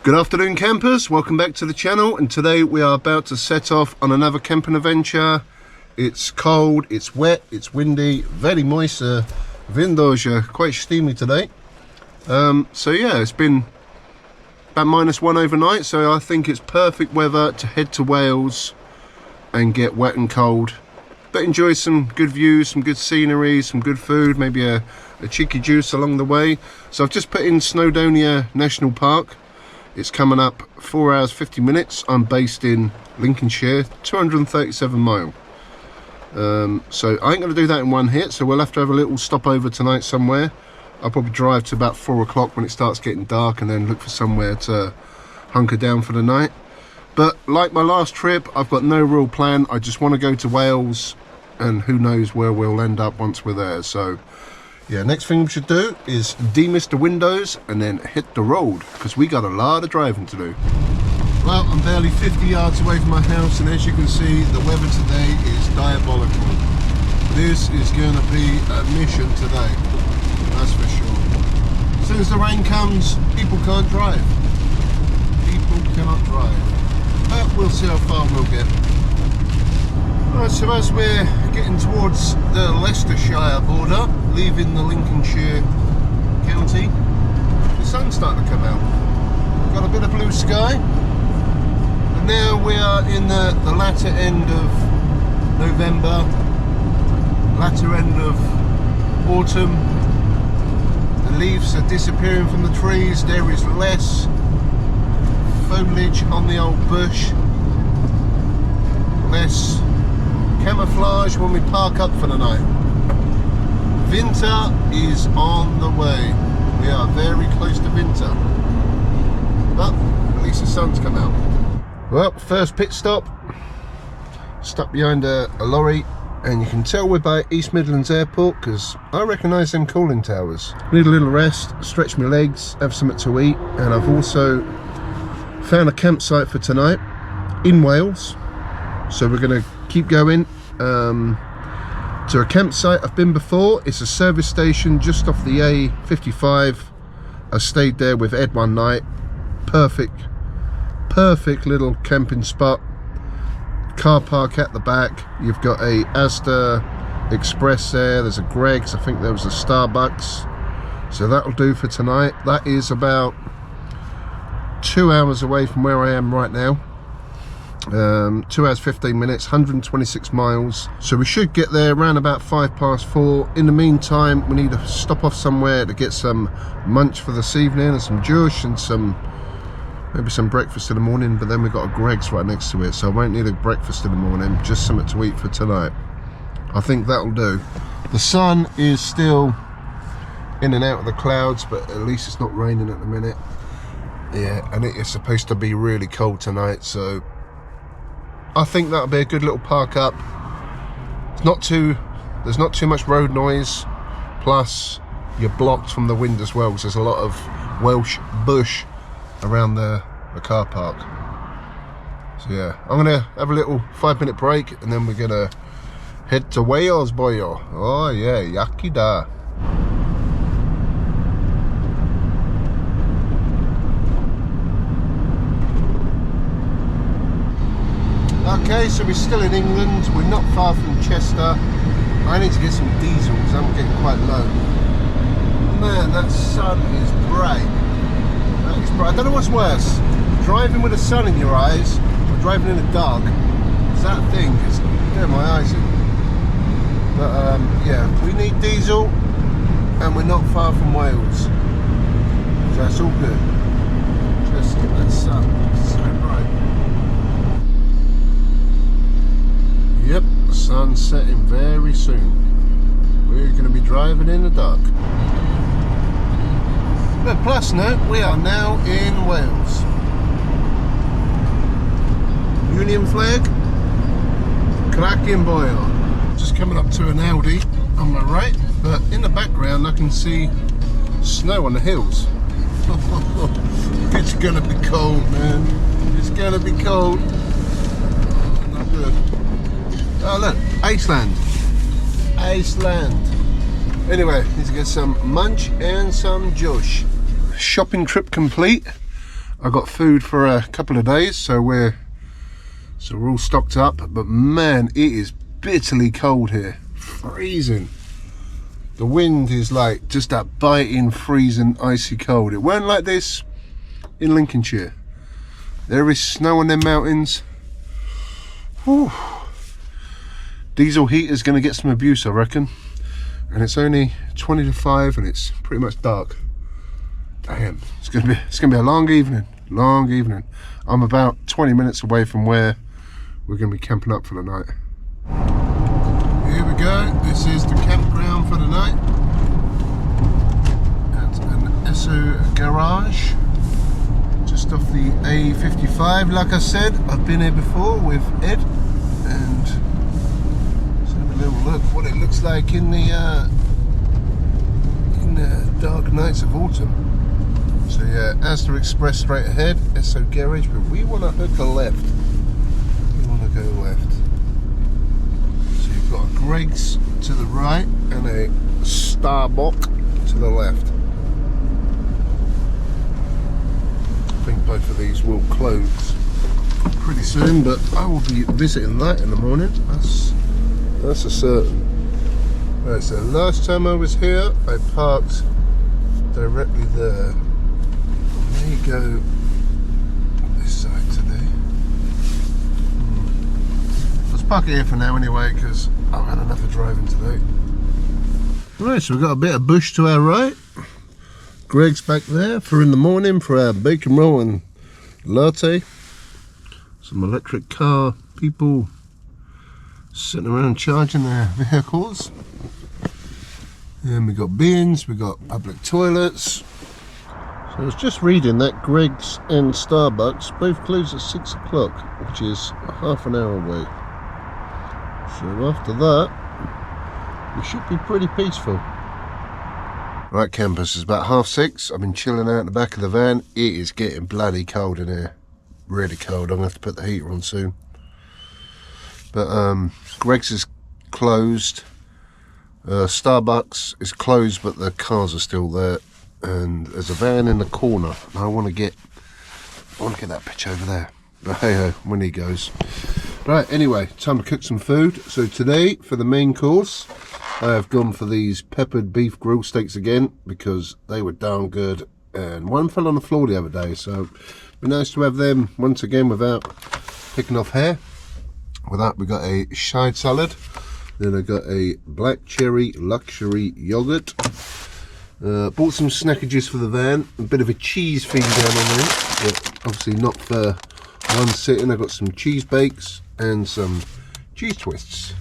Good afternoon campers, welcome back to the channel, and today we are about to set off on another camping adventure. It's cold, it's wet, it's windy, very moist, windows quite steamy today. So yeah, it's been about -1 overnight, so I think it's perfect weather to head to Wales and get wet and cold, but enjoy some good views, some good scenery, some good food, maybe a cheeky juice along the way. So I've just put in Snowdonia National Park. It's coming up 4 hours 50 minutes. I'm based in Lincolnshire, 237 mile. So I ain't going to do that in one hit, so we'll have to have a little stopover tonight somewhere. I'll probably drive to about 4 o'clock when it starts getting dark and then look for somewhere to hunker down for the night. But like my last trip, I've got no real plan. I just want to go to Wales, and who knows where we'll end up once we're there. So yeah, next thing we should do is demist the windows and then hit the road, because we got a lot of driving to do. Well, I'm barely 50 yards away from my house, and as you can see, the weather today is diabolical. This is going to be a mission today, that's for sure. As soon as the rain comes, people can't drive. People cannot drive. But we'll see how far we'll get. Right, so as we're getting towards the Leicestershire border, leaving the Lincolnshire county, the sun's starting to come out. We've got a bit of blue sky, and now we are in the latter end of November, latter end of autumn. The leaves are disappearing from the trees, there is less foliage on the old bush, less camouflage when we park up for the night. Winter is on the way. We are very close to winter, but at least the sun's come out. Well, first pit stop, stuck behind a lorry, and you can tell we're by East Midlands Airport because I recognise them cooling towers. Need a little rest, stretch my legs, have something to eat, and I've also found a campsite for tonight in Wales. So we're going to keep going to a campsite I've been before. It's a service station just off the A55. I stayed there with Ed one night. Perfect little camping spot. Car park at the back. You've got a Asda Express there. There's a Greggs. I think there was a Starbucks. So that'll do for tonight. That is about 2 hours away from where I am right now. 2 hours 15 minutes, 126 miles, so we should get there around about 4:05. In the meantime, we need to stop off somewhere to get some munch for this evening and some juice and maybe some breakfast in the morning, but then we've got a Greggs right next to it, so I won't need a breakfast in the morning, just something to eat for tonight. I think that'll do. The sun is still in and out of the clouds, but at least it's not raining at the minute. Yeah, and it is supposed to be really cold tonight, so I think that'll be a good little park up. There's not too much road noise, plus you're blocked from the wind as well, because there's a lot of Welsh bush around the car park. So yeah, I'm gonna have a little 5-minute break, and then we're gonna head to Wales, boyo. Oh yeah, yaki da. Okay, so we're still in England, we're not far from Chester. I need to get some diesel because I'm getting quite low. Man, that sun is bright. That is bright. I don't know what's worse, driving with the sun in your eyes or driving in the dark. It's that thing, it's getting my eyes in. But yeah, we need diesel and we're not far from Wales. So that's all good. Just that sun, it's so bright. Yep, the sun's setting very soon. We're going to be driving in the dark. But plus note, we are now in Wales. Union flag, cracking boil. Just coming up to an Audi on my right, but in the background I can see snow on the hills. It's going to be cold, man. It's going to be cold. Not good. Oh look, Iceland. Anyway, need to get some munch and some juice. Shopping trip complete. I got food for a couple of days, so we're all stocked up. But man, it is bitterly cold here, freezing. The wind is like just that biting, freezing, icy cold. It weren't like this in Lincolnshire. There is snow on them mountains. Whew. Diesel heater's going to get some abuse, I reckon. And it's only 20 to 5 and it's pretty much dark. Damn, it's gonna be a long evening. I'm about 20 minutes away from where we're gonna be camping up for the night. Here we go. This is the campground for the night. At an Esso garage, just off the A55. Like I said, I've been here before with Ed, and let's have a little look what it looks like in the dark nights of autumn. So yeah, Asda Express straight ahead, Esso garage, but we want to hook a left. We want to go left. So you've got a Greg's to the right and a Starbuck to the left. I think both of these will close pretty soon, but I will be visiting that in the morning. That's a certain. Right, so last time I was here, I parked directly there. There you go, this side today. Let's park it here for now anyway, because I've had enough of driving today. Right, so we've got a bit of bush to our right. Greg's back there for in the morning for our bacon roll and latte. Some electric car people sitting around charging their vehicles. And we got bins, we got public toilets. So I was just reading that Greg's and Starbucks both close at 6 o'clock, which is half an hour away. So after that, we should be pretty peaceful. Right, campers, it's about 6:30. I've been chilling out in the back of the van. It is getting bloody cold in here. Really cold. I'm gonna have to put the heater on soon. But Greg's is closed. Starbucks is closed, but the cars are still there. And there's a van in the corner. I want to get that picture over there. But hey ho, when he goes. Right, anyway, time to cook some food. So today, for the main course, I have gone for these peppered beef grill steaks again, because they were darn good. And one fell on the floor the other day, so it'd be nice to have them once again without picking off hair. With that, we got a shide salad. Then I got a black cherry luxury yogurt. Bought some snackages for the van. A bit of a cheese feed down on there, but obviously not for one sitting. I got some cheese bakes and some cheese twists.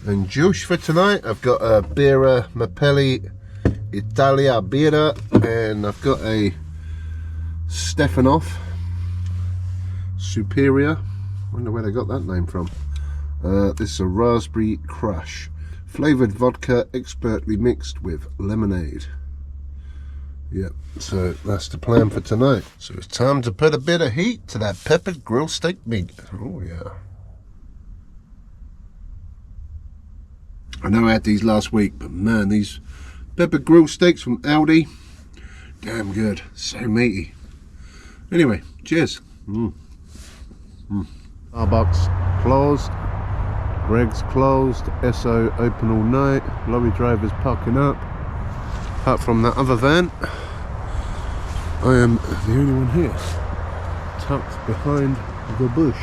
And juice for tonight, I've got a Birra Mapelli Italia Birra, and I've got a Stefanoff Superior. I wonder where they got that name from. This is a raspberry crush, flavoured vodka expertly mixed with lemonade. Yep, so that's the plan for tonight. So it's time to put a bit of heat to that peppered grilled steak meat. Oh yeah. I know I had these last week, but man, these peppered grilled steaks from Aldi, damn good, so meaty. Anyway, cheers. Starbucks closed, Greg's closed, Esso open all night, lorry drivers parking up. Apart from that other van, I am the only one here, tucked behind the bush.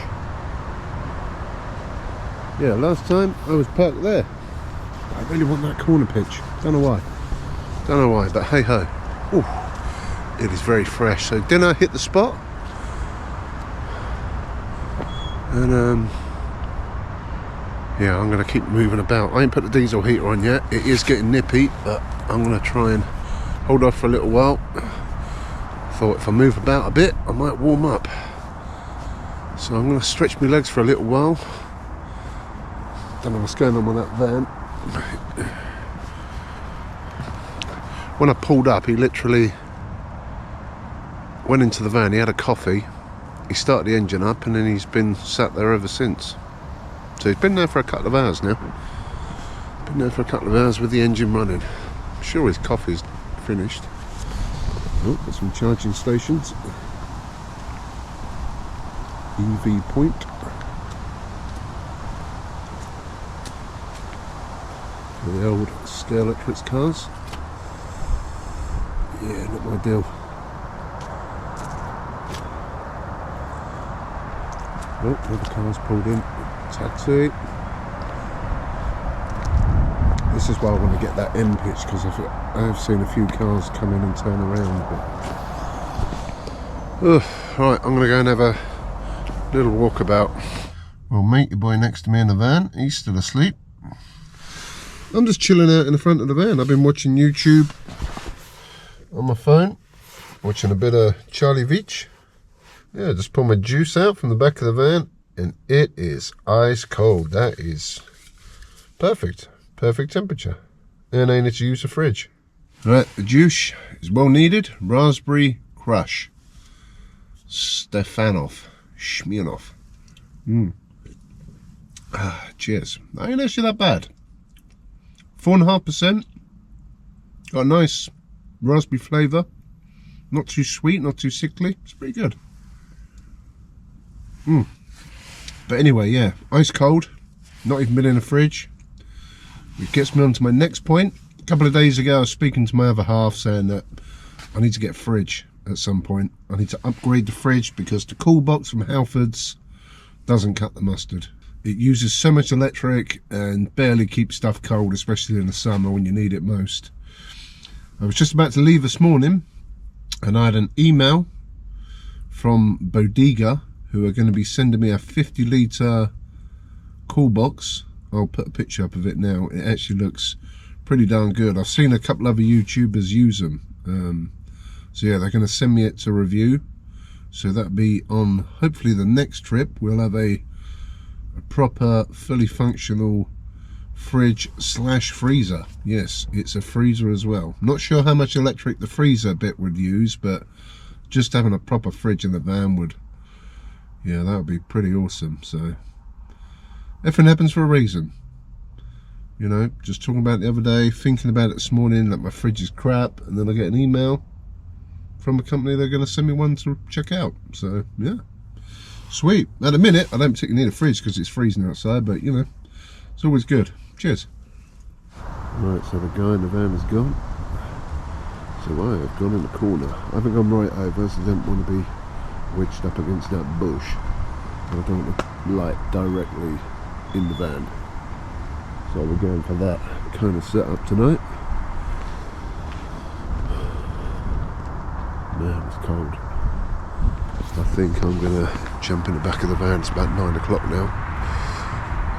Yeah, last time I was parked there. I really want that corner pitch. Don't know why, but hey ho. Ooh, it is very fresh. So dinner hit the spot, and yeah, I'm going to keep moving about. I ain't put the diesel heater on yet. It is getting nippy, but I'm going to try and hold off for a little while. Thought if I move about a bit, I might warm up. So I'm going to stretch my legs for a little while. Don't know what's going on with that van. When I pulled up, he literally went into the van. He had a coffee. He started the engine up, and then he's been sat there ever since. So he's been there for a couple of hours now. Been there for a couple of hours with the engine running. I'm sure his coffee's finished. Oh, got some charging stations. EV point. For the old Scalextric cars. Yeah, not my deal. Oh, another car's pulled in. Taxi. This is why I want to get that M pitch, because I've seen a few cars come in and turn around. But... right, I'm going to go and have a little walkabout. Well, mate, your boy next to me in the van, he's still asleep. I'm just chilling out in the front of the van. I've been watching YouTube on my phone, watching a bit of Charlie Veach. Yeah, just pull my juice out from the back of the van, and it is ice cold. That is perfect. Perfect temperature. And I need to use the fridge. Right, the juice is well needed. Raspberry Crush. Smirnoff. Cheers. That ain't actually that bad. 4.5%. Got a nice raspberry flavour. Not too sweet, not too sickly. It's pretty good. But anyway, yeah, ice cold. Not even been in the fridge. It gets me on to my next point. A couple of days ago I was speaking to my other half saying that I need to get a fridge at some point. I need to upgrade the fridge because the cool box from Halfords doesn't cut the mustard. It uses so much electric and barely keeps stuff cold, especially in the summer when you need it most. I was just about to leave this morning and I had an email from Bodega who are going to be sending me a 50-litre cool box. I'll put a picture up of it now. It actually looks pretty darn good. I've seen a couple other YouTubers use them. So yeah, they're going to send me it to review. So that'll be on hopefully the next trip. We'll have a proper, fully functional fridge slash freezer. Yes, it's a freezer as well. Not sure how much electric the freezer bit would use, but just having a proper fridge in the van would, yeah, that would be pretty awesome. So everything happens for a reason. You know, just talking about it the other day, thinking about it this morning, that my fridge is crap, and then I get an email from a company they're going to send me one to check out. So, yeah. Sweet. At a minute, I don't particularly need a fridge because it's freezing outside, but, you know, it's always good. Cheers. Right, so the guy in the van is gone. So I have gone in the corner. I haven't gone right over, so I don't want to be wedged up against that bush. I don't want the light directly in the van. So we're going for that kind of setup tonight. Man, it's cold. I think I'm going to jump in the back of the van. It's about 9 o'clock now.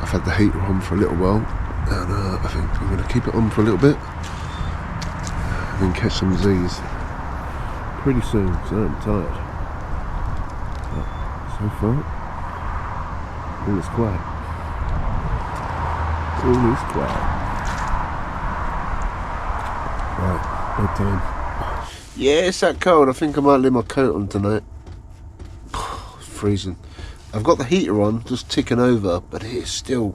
I've had the heater on for a little while, and I think I'm going to keep it on for a little bit and then catch some Z's pretty soon, because I'm tired. But so far, all is quiet. All is quiet. Right, bedtime. Yeah, it's that cold. I think I might leave my coat on tonight. It's freezing. I've got the heater on, just ticking over, but it's still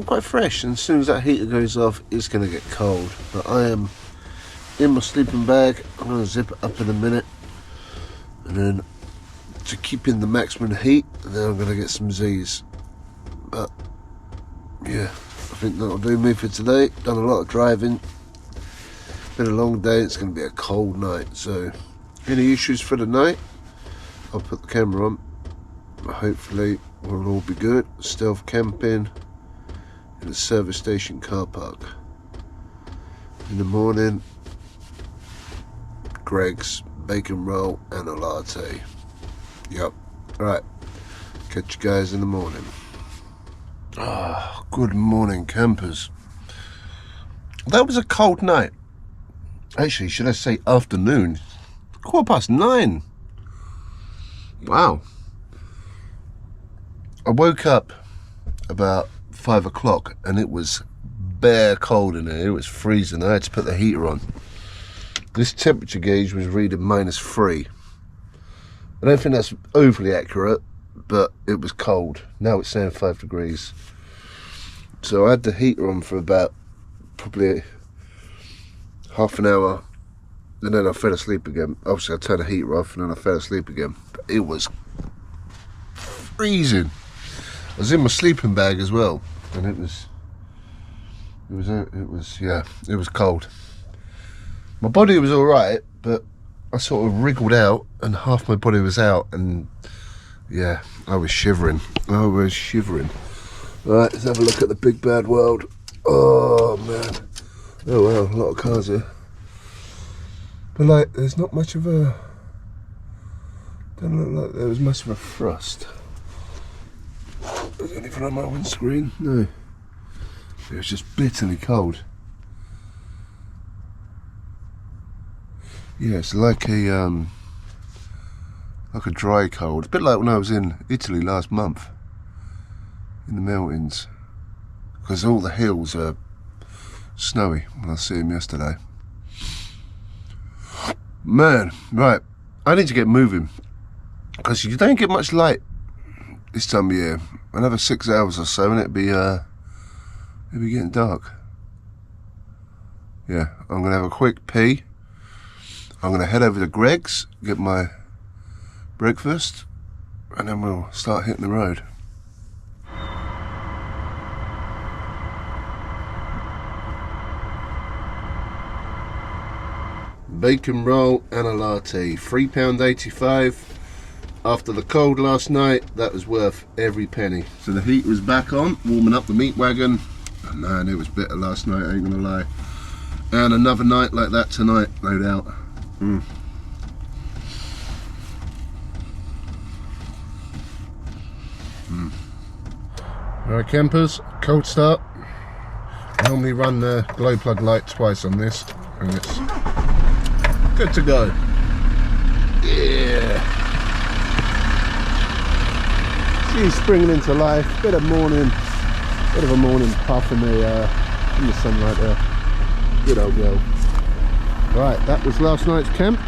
quite fresh. And as soon as that heater goes off, it's going to get cold. But I am in my sleeping bag. I'm going to zip it up in a minute, and then to keep in the maximum heat, and then I'm going to get some Z's. But yeah, I think that'll do me for today. Done a lot of driving. Been a long day. It's going to be a cold night. So any issues for the night, I'll put the camera on. Hopefully we'll all be good. Stealth camping in a service station car park. In the morning, Greg's bacon roll and a latte. Yep. Right. Catch you guys in the morning. Good morning, campers. That was a cold night. Actually, should I say afternoon? 9:15. Wow. I woke up about 5 o'clock and it was bare cold in there. It was freezing. I had to put the heater on. This temperature gauge was reading -3. I don't think that's overly accurate, but it was cold. Now it's saying 5 degrees. So I had the heater on for about probably half an hour, and then I fell asleep again. Obviously I turned the heater off and then I fell asleep again. But it was freezing. I was in my sleeping bag as well, and it was cold. My body was all right, but I sort of wriggled out, and half my body was out, and yeah, I was shivering. Right, let's have a look at the big bad world. Oh man, oh wow, a lot of cars here. But like, there's not much of a, don't look like there was much of a frost. Is there anything on my windscreen? No. It was just bitterly cold. Yeah, it's like a dry cold. A bit like when I was in Italy last month, in the mountains, because all the hills are snowy when I see them yesterday. Man, right, I need to get moving, because you don't get much light this time of year. Another 6 hours or so and it'll be getting dark. Yeah, I'm gonna have a quick pee. I'm gonna head over to Greg's, get my breakfast, and then we'll start hitting the road. Bacon roll and a latte, £3.85. After the cold last night, that was worth every penny. So the heat was back on, warming up the meat wagon. Oh man, it was bitter last night, I ain't gonna lie. And another night like that tonight, no doubt. Alright campers, cold start. I normally run the glow plug light twice on this, and it's good to go. Yeah. She's springing into life. Bit of a morning puff in the sunlight there. Good old girl. Right, that was last night's camp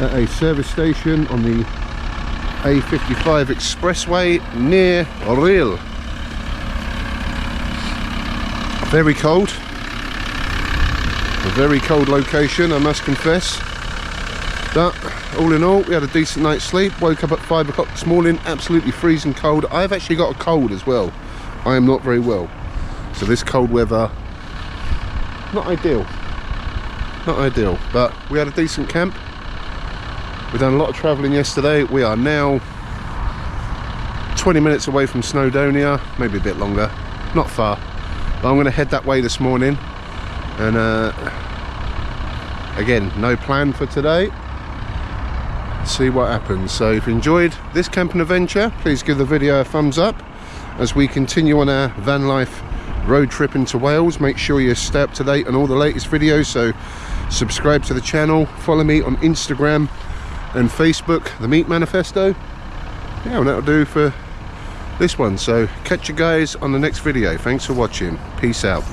at a service station on the A55 expressway near Ril. Very cold. A very cold location, I must confess. But all in all, we had a decent night's sleep. Woke up at 5 o'clock this morning, absolutely freezing cold. I've actually got a cold as well. I am not very well. So this cold weather, not ideal. Not ideal, but we had a decent camp. We've done a lot of travelling yesterday. We are now 20 minutes away from Snowdonia, maybe a bit longer, not far. But I'm going to head that way this morning. And again, no plan for today. See what happens. So if you enjoyed this camping adventure, please give the video a thumbs up as we continue on our van life road trip into Wales. Make sure you stay up to date on all the latest videos, so subscribe to the channel, follow me on Instagram and Facebook, the Meat Manifesto. Yeah, well, that'll do for this one. So catch you guys on the next video. Thanks for watching. Peace out.